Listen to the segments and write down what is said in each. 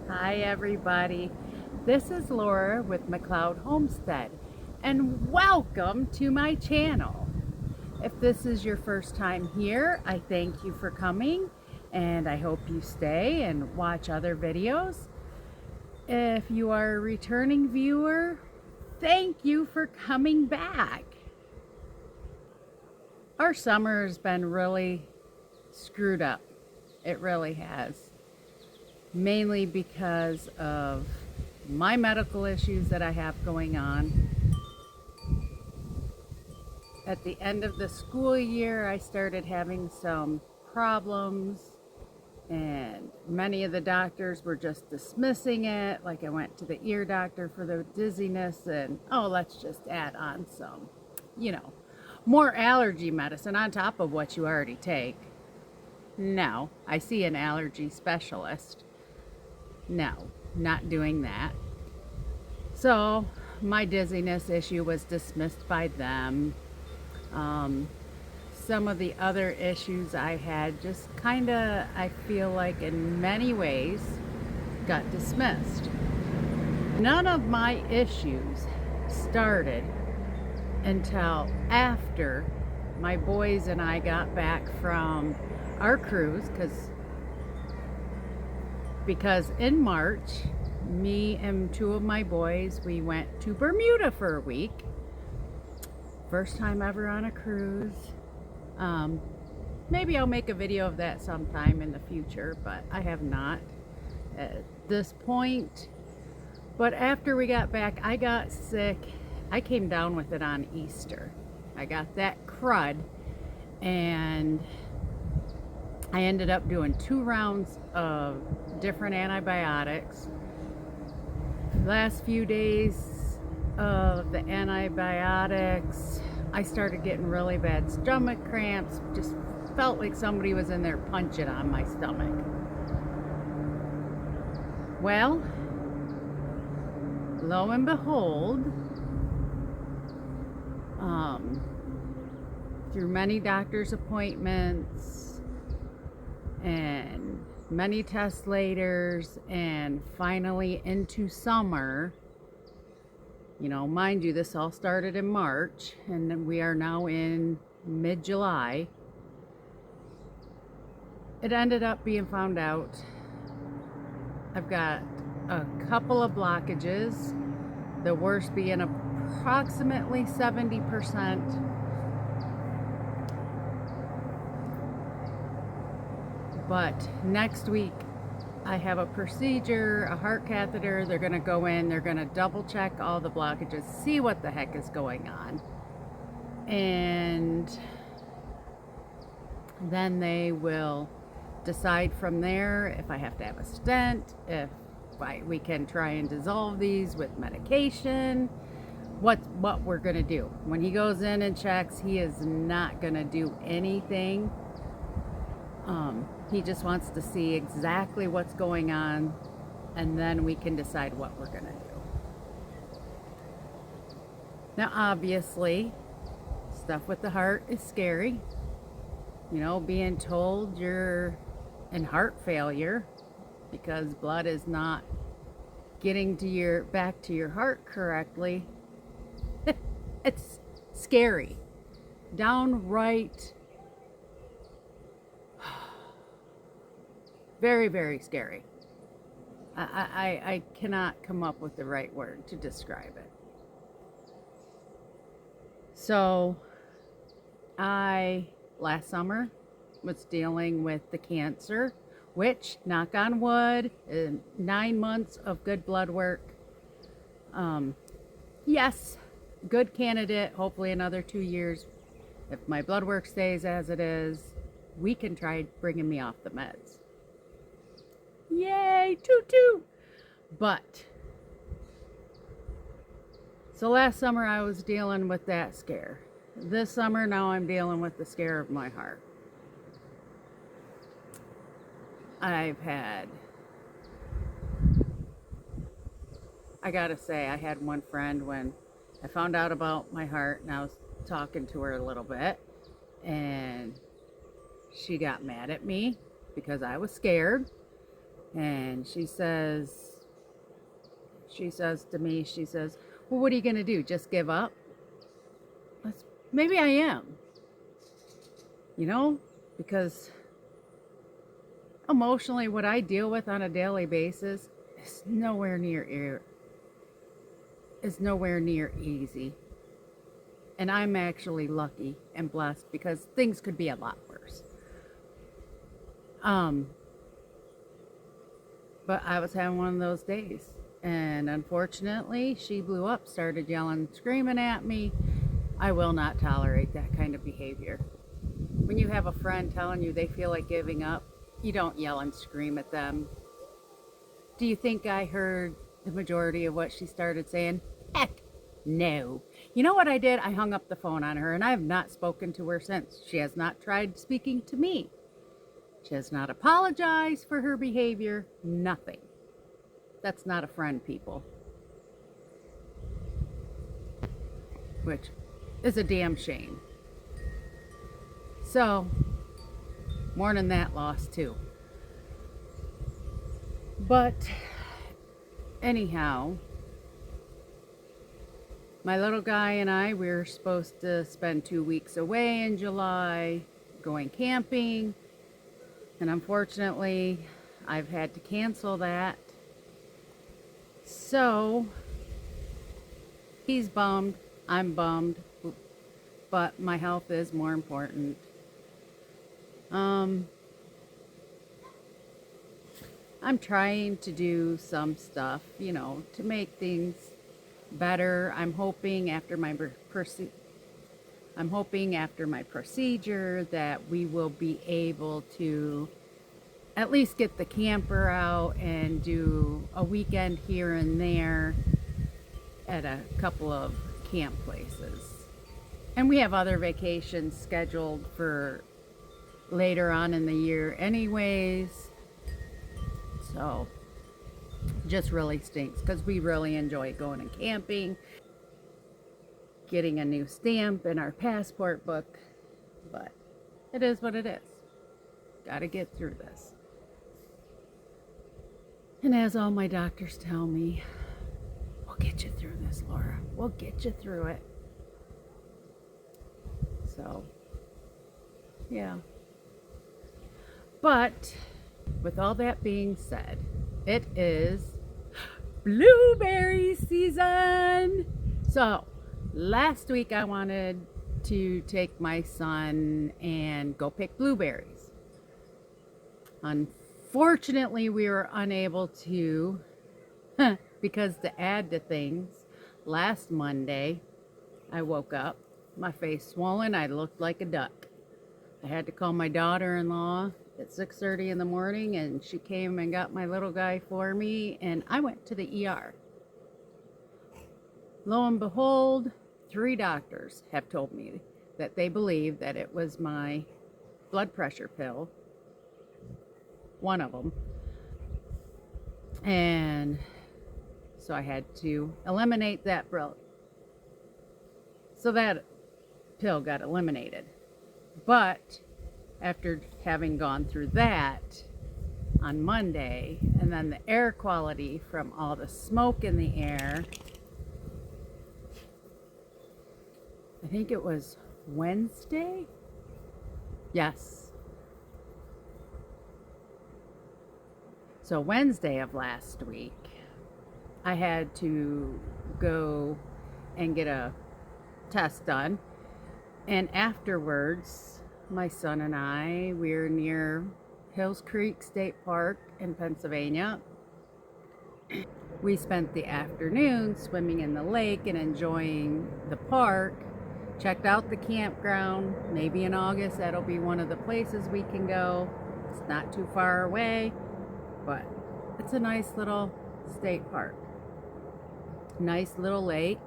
Hi everybody, this is Laura with McLeod Homestead and welcome to my channel. If this is your first time here, I thank you for coming and I hope you stay and watch other videos. If you are a returning viewer, thank you for coming back. Our summer has been really screwed up. It really has. Mainly because of my medical issues that I have going on. At the end of the school year, I started having some problems and many of the doctors were just dismissing it. Like I went to the ear doctor for the dizziness and, oh, let's just add on some, more allergy medicine on top of what you already take. No, I see an allergy specialist. No, not doing that. So my dizziness issue was dismissed by them. Some of the other issues I had just kind of, I feel like in many ways, got dismissed. None of my issues started until after my boys and I got back from our cruise, because in March, me and two of my boys, we went to Bermuda for a week. First time ever on a cruise. Maybe I'll make a video of that sometime in the future, but I have not at this point. But after we got back, I got sick. I came down with it on Easter. I got that crud and I ended up doing 2 rounds of different antibiotics. Last few days of the antibiotics, I started getting really bad stomach cramps. Just felt like somebody was in there punching on my stomach. Well, lo and behold, through many doctor's appointments and many tests later, and finally into summer, mind you, this all started in March and we are now in mid-July. It ended up being found out I've got a couple of blockages, the worst being approximately 70%. But next week I have a procedure, a heart catheter. They're going to go in, they're going to double check all the blockages, see what the heck is going on. And then they will decide from there if I have to have a stent, if we can try and dissolve these with medication, what we're going to do. When he goes in and checks, he is not going to do anything. He just wants to see exactly what's going on, and then we can decide what we're going to do. Now, obviously, stuff with the heart is scary. Being told you're in heart failure because blood is not getting to back to your heart correctly. It's scary. Downright very, very scary. I cannot come up with the right word to describe it. So last summer was dealing with the cancer, which, knock on wood, 9 months of good blood work. Yes, good candidate. Hopefully another 2 years. If my blood work stays as it is, we can try bringing me off the meds. Yay, toot. But so last summer I was dealing with that scare. This summer now I'm dealing with the scare of my heart. I gotta say, I had one friend when I found out about my heart, and I was talking to her a little bit, and she got mad at me because I was scared. And she says to me, she says, well, what are you going to do? Just give up? Maybe I am, you know, because emotionally what I deal with on a daily basis is nowhere near easy. And I'm actually lucky and blessed because things could be a lot worse. But I was having one of those days. And unfortunately, she blew up, started yelling, screaming at me. I will not tolerate that kind of behavior. When you have a friend telling you they feel like giving up, you don't yell and scream at them. Do you think I heard the majority of what she started saying? Heck no. You know what I did? I hung up the phone on her and I have not spoken to her since. She has not tried speaking to me. She has not apologized for her behavior. Nothing. That's not a friend, people. Which is a damn shame. So, mourning that loss too. But, anyhow, my little guy and I, we were supposed to spend 2 weeks away in July, going camping. And unfortunately, I've had to cancel that. So, he's bummed, I'm bummed, but my health is more important. I'm trying to do some stuff, you know, to make things better. I'm hoping after my procedure that we will be able to at least get the camper out and do a weekend here and there at a couple of camp places. And we have other vacations scheduled for later on in the year anyways. So, just really stinks because we really enjoy going and camping, getting a new stamp in our passport book, but it is what it is. Got to get through this. And as all my doctors tell me, we'll get you through this, Laura. We'll get you through it. So, yeah. But with all that being said, it is blueberry season. So, last week I wanted to take my son and go pick blueberries. Unfortunately, we were unable to because to add to things, last Monday I woke up, my face swollen, I looked like a duck. I had to call my daughter-in-law at 6:30 in the morning and she came and got my little guy for me and I went to the ER. Lo and behold, 3 doctors have told me that they believe that it was my blood pressure pill, one of them. And so I had to eliminate that pill. So that pill got eliminated. But after having gone through that on Monday, and then the air quality from all the smoke in the air, I think it was Wednesday? Yes. So Wednesday of last week, I had to go and get a test done. And afterwards, my son and I, we're near Hills Creek State Park in Pennsylvania. We spent the afternoon swimming in the lake and enjoying the park. Checked out the campground. Maybe in August that'll be one of the places we can go. It's not too far away, but it's a nice little state park. Nice little lake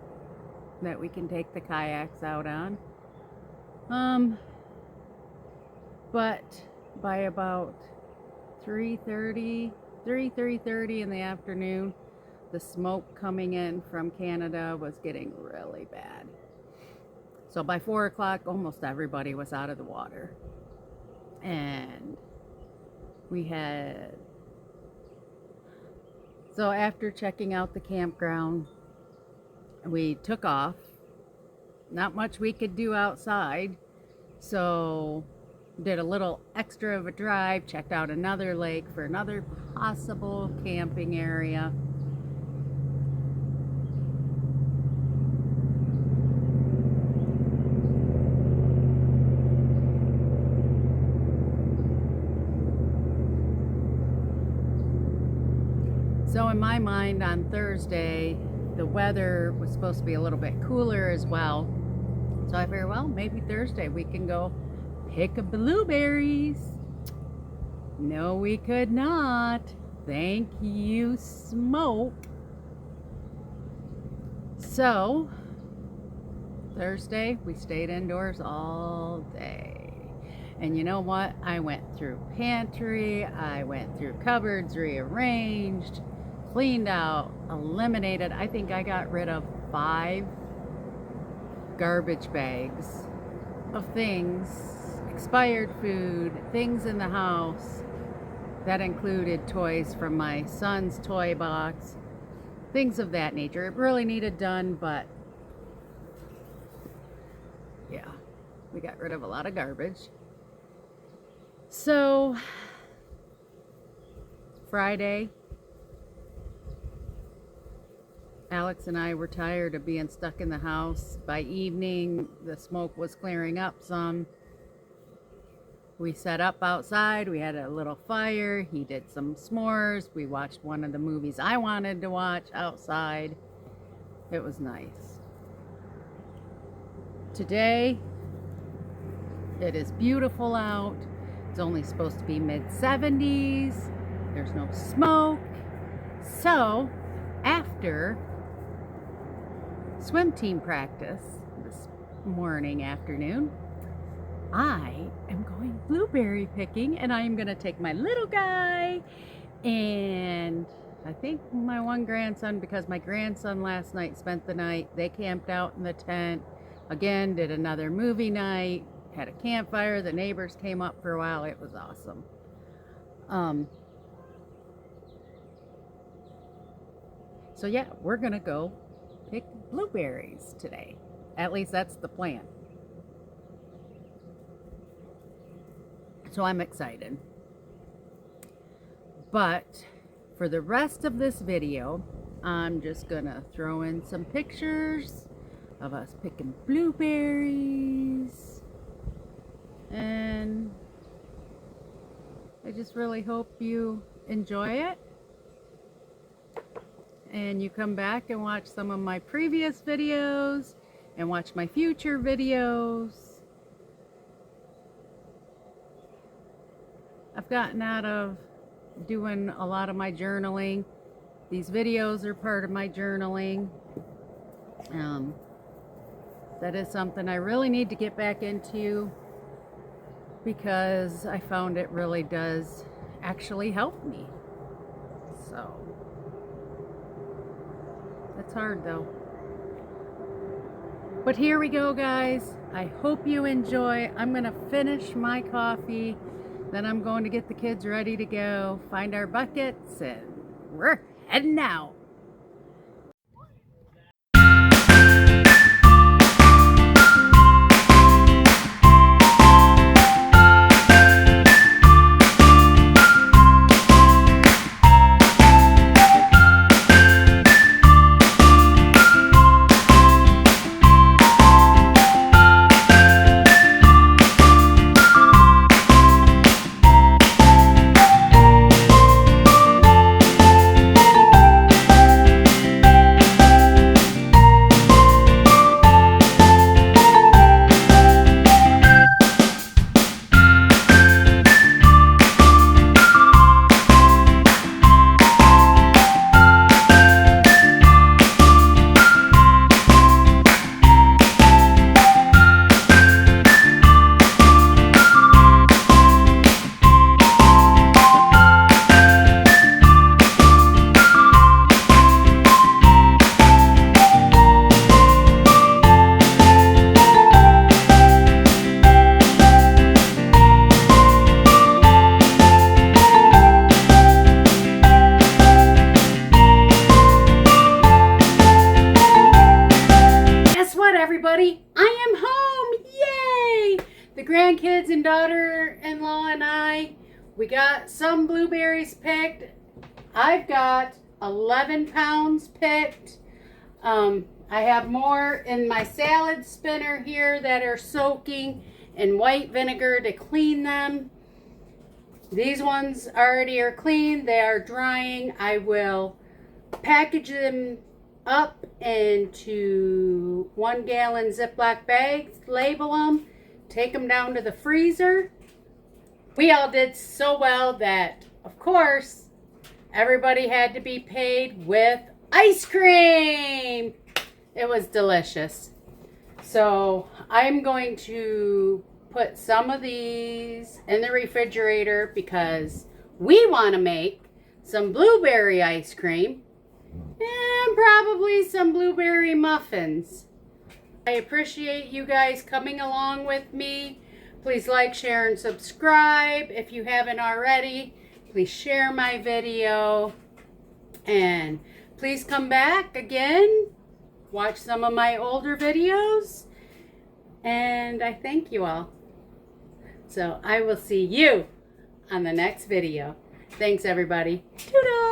that we can take the kayaks out on. But by about 3:30 in the afternoon, the smoke coming in from Canada was getting really bad. So by 4 o'clock, almost everybody was out of the water. And we had So after checking out the campground, we took off. Not much we could do outside, so did a little extra of a drive, checked out another lake for another possible camping area. So in my mind on Thursday, the weather was supposed to be a little bit cooler as well. So I figured, well, maybe Thursday we can go pick blueberries. No, we could not. Thank you, smoke. So Thursday we stayed indoors all day. And you know what? I went through pantry, I went through cupboards, rearranged, cleaned out, eliminated. I think I got rid of 5 garbage bags of things, expired food, things in the house. That included toys from my son's toy box, things of that nature. It really needed done, but yeah, we got rid of a lot of garbage. So Friday, Alex and I were tired of being stuck in the house. By evening, the smoke was clearing up some. We set up outside. We had a little fire. He did some s'mores. We watched one of the movies I wanted to watch outside. It was nice. Today, it is beautiful out. It's only supposed to be mid-70s. There's no smoke. So, after swim team practice this afternoon, I am going blueberry picking, and I am going to take my little guy and I think my one grandson, because my grandson last night spent the night. They camped out in the tent. Again, did another movie night, had a campfire. The neighbors came up for a while. It was awesome. So yeah, we're gonna go pick blueberries today. At least that's the plan. So I'm excited. But for the rest of this video, I'm just gonna throw in some pictures of us picking blueberries. And I just really hope you enjoy it. And you come back and watch some of my previous videos and watch my future videos. I've gotten out of doing a lot of my journaling. These videos are part of my journaling. That is something I really need to get back into, because I found it really does actually help me. So it's hard though. But here we go, guys. I hope you enjoy. I'm gonna finish my coffee, then I'm going to get the kids ready to go, find our buckets, and we're heading out. and daughter-in-law and we got some blueberries picked. I've got 11 pounds picked. I have more in my salad spinner here that are soaking in white vinegar to clean them. These ones already are clean. They are drying. I will package them up into 1 gallon Ziploc bags, label them, take them down to the freezer. We all did so well that, of course, everybody had to be paid with ice cream. It was delicious. So I'm going to put some of these in the refrigerator because we want to make some blueberry ice cream and probably some blueberry muffins. I appreciate you guys coming along with me. Please like, share, and subscribe. If you haven't already, please share my video. And please come back again. Watch some of my older videos. And I thank you all. So I will see you on the next video. Thanks, everybody. Toodles!